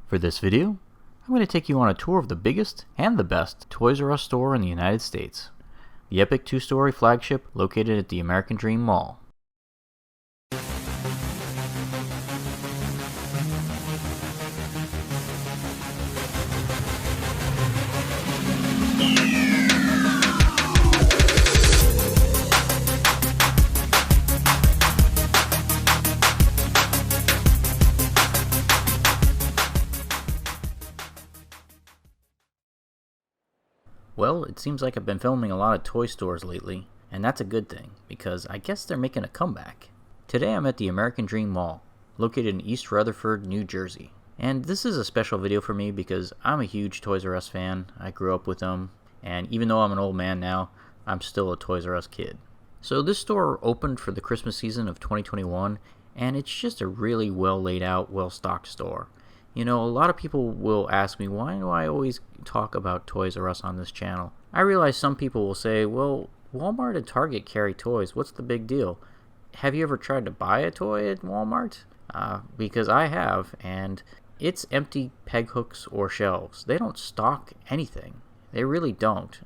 For this video, I'm going to take you on a tour of the biggest and the best Toys R Us store in the United States, the epic two-story flagship located at the American Dream Mall. Well, it seems like I've been filming a lot of toy stores lately, and that's a good thing, because I guess they're making a comeback. Today I'm at the American Dream Mall, located in East Rutherford, New Jersey. And this is a special video for me because I'm a huge Toys R Us fan. I grew up with them, and even though I'm an old man now, I'm still a Toys R Us kid. So this store opened for the Christmas season of 2021, and it's just a really well laid out, well stocked store. You know, a lot of people will ask me, why do I always talk about Toys R Us on this channel? I realize some people will say, well, Walmart and Target carry toys. What's the big deal? Have you ever tried to buy a toy at Walmart? Because I have, and it's empty peg hooks or shelves. They don't stock anything. They really don't.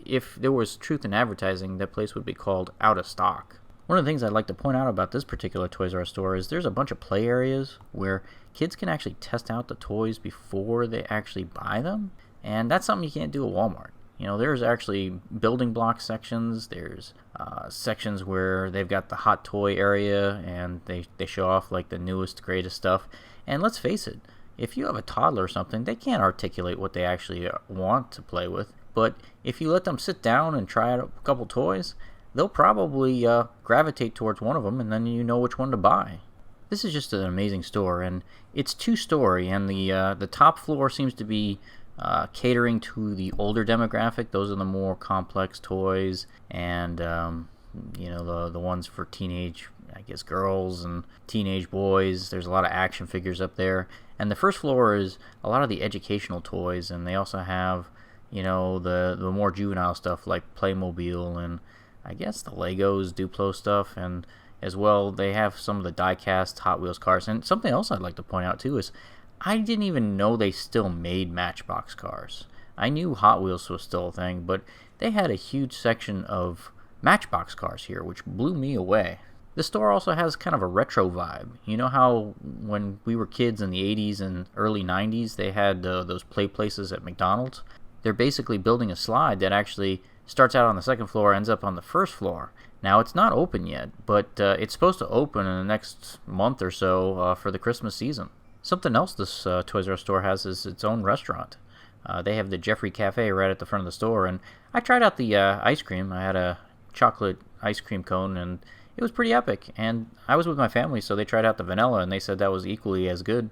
If there was truth in advertising, that place would be called out of stock. One of the things I'd like to point out about this particular Toys R Us store is there's a bunch of play areas where kids can actually test out the toys before they actually buy them, and that's something you can't do at Walmart. You know, there's actually building block sections, there's sections where they've got the hot toy area and they show off like the newest, greatest stuff. And let's face it, if you have a toddler or something, they can't articulate what they actually want to play with, but if you let them sit down and try out a couple toys, they'll probably gravitate towards one of them, and then you know which one to buy. This is just an amazing store, and it's two-story, and the top floor seems to be catering to the older demographic. Those are the more complex toys, and you know, the ones for teenage, I guess, girls and teenage boys. There's a lot of action figures up there, and the first floor is a lot of the educational toys, and they also have, you know, the more juvenile stuff like Playmobil and I guess the Legos, Duplo stuff, and as well they have some of the die-cast Hot Wheels cars. And something else I'd like to point out too is I didn't even know they still made Matchbox cars. I knew Hot Wheels was still a thing, but they had a huge section of Matchbox cars here, which blew me away. The store also has kind of a retro vibe. You know how when we were kids in the 80s and early 90s they had those play places at McDonald's? They're basically building a slide that actually starts out on the second floor, ends up on the first floor. Now, it's not open yet, but it's supposed to open in the next month or so for the Christmas season. Something else this Toys R Us store has is its own restaurant. They have the Jeffrey Cafe right at the front of the store, and I tried out the ice cream. I had a chocolate ice cream cone, and it was pretty epic. And I was with my family, so they tried out the vanilla, and they said that was equally as good.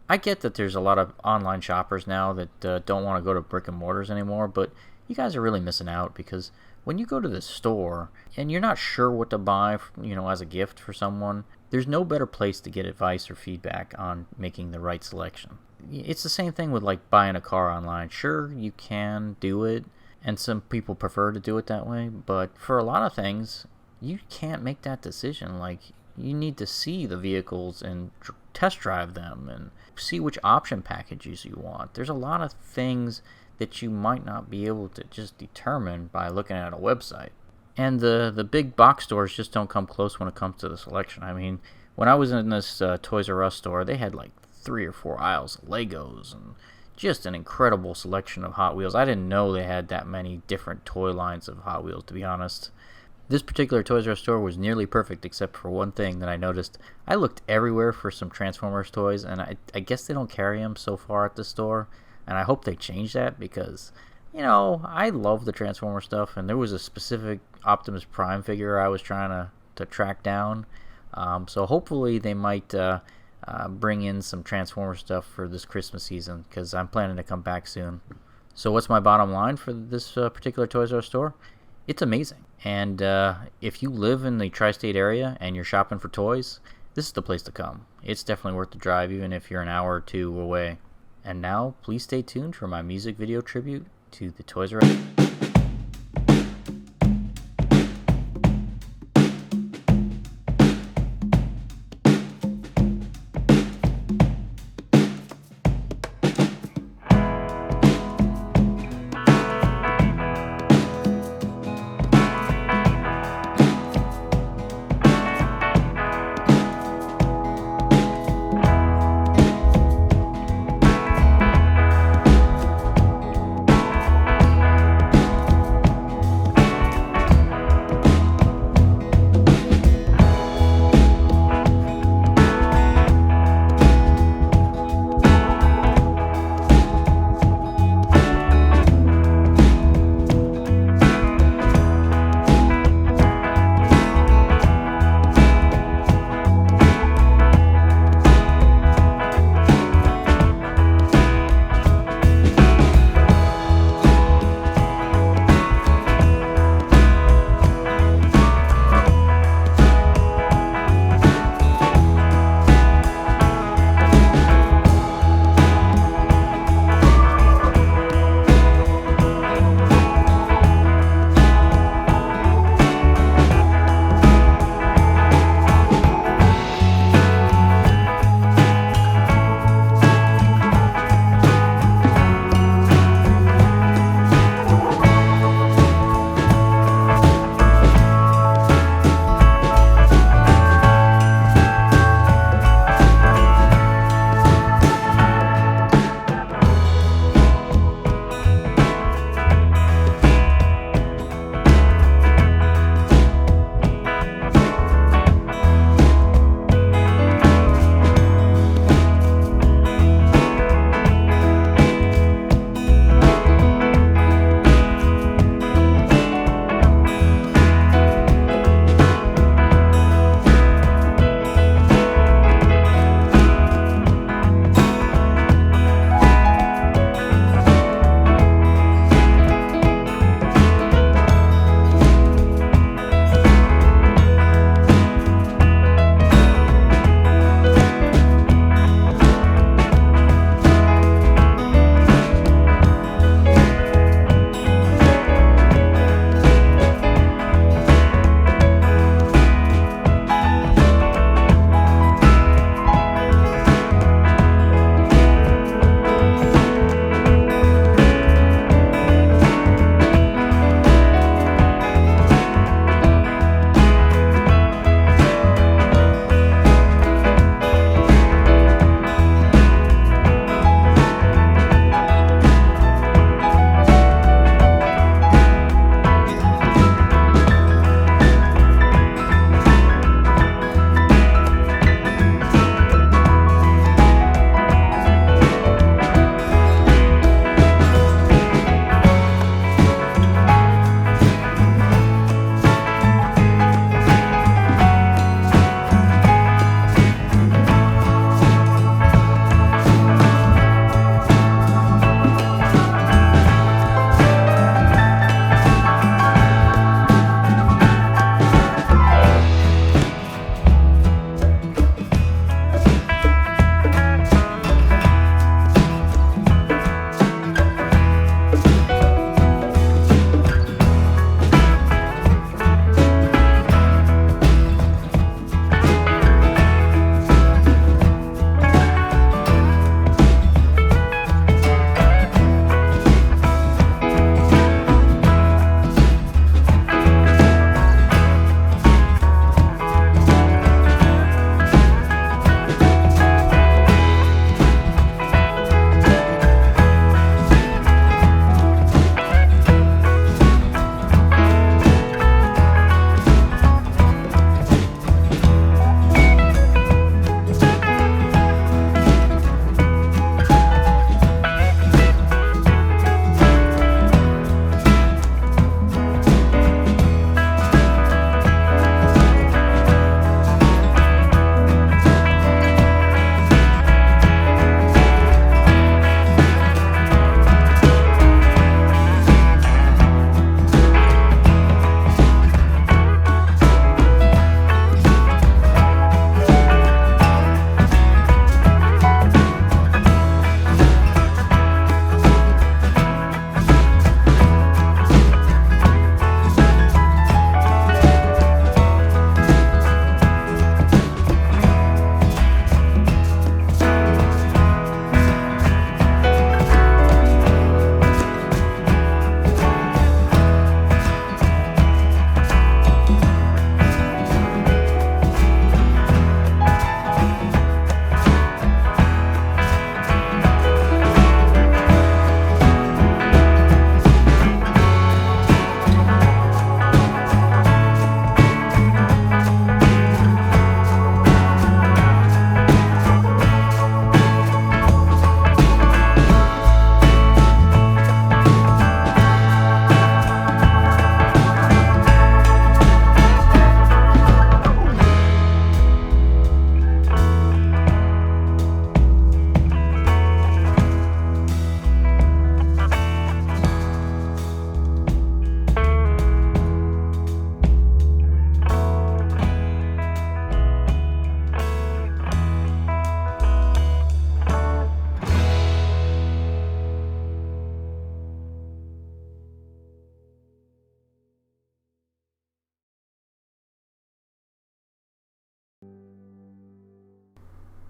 I get that there's a lot of online shoppers now that don't want to go to brick and mortars anymore, but you guys are really missing out, because when you go to the store and you're not sure what to buy, you know, as a gift for someone, there's no better place to get advice or feedback on making the right selection. It's the same thing with like buying a car online. Sure, you can do it, and some people prefer to do it that way, but for a lot of things, you can't make that decision. Like, you need to see the vehicles and test drive them and see which option packages you want. There's a lot of things that you might not be able to just determine by looking at a website. And the big box stores just don't come close when it comes to the selection. I mean, when I was in this Toys R Us store, they had like 3 or 4 aisles of Legos and just an incredible selection of Hot Wheels. I didn't know they had that many different toy lines of Hot Wheels, to be honest. This particular Toys R Us store was nearly perfect except for one thing that I noticed. I looked everywhere for some Transformers toys, and I guess they don't carry them so far at the store. And I hope they change that, because, you know, I love the Transformer stuff, and there was a specific Optimus Prime figure I was trying to track down. So hopefully they might bring in some Transformer stuff for this Christmas season, because I'm planning to come back soon. So what's my bottom line for this particular Toys R Us store? It's amazing. And if you live in the tri-state area and you're shopping for toys, this is the place to come. It's definitely worth the drive, even if you're an hour or two away. And now, please stay tuned for my music video tribute to the Toys R Us.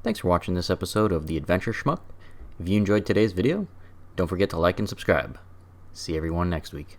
Thanks for watching this episode of The Adventure Shmup. If you enjoyed today's video, don't forget to like and subscribe. See everyone next week.